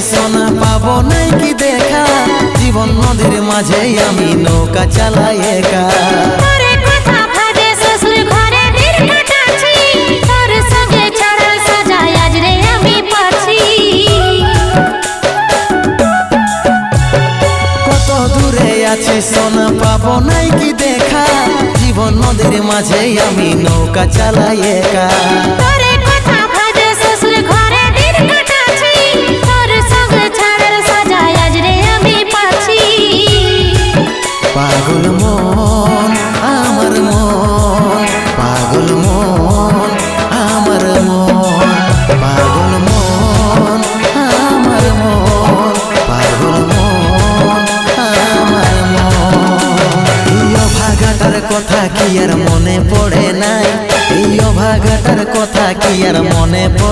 সোনা পাবো নাই কি দেখা, জীবন নদীর মাঝে আমি নৌকা চালাই একা। তোরে কথা ভাবে শ্বশুর ঘরে দিন কাটাচ্ছি, তোর সঙ্গে ছাড়ার সাজায় আজ রে আমি পাচ্ছি। কত দূরে আছি সোনা পাবো নাই কি দেখা, জীবন নদীর মাঝে আমি নৌকা চালাই একা। তোরে কথা ভাবে শ্বশুর ঘরে দিন কাটাচ্ছি, তোর সঙ্গে ছাড়ার সাজায় আজ রে আমি পাচ্ছি। পাগল মন আমার মন, পাগল মন আমার মন, পাগল মন আমার মন, পাগল মন আমার মন। এই অভাগাটার কথা কি আর মনে পড়ে নাই, এই অভাগাটার কথা কি আর মনে পড়ে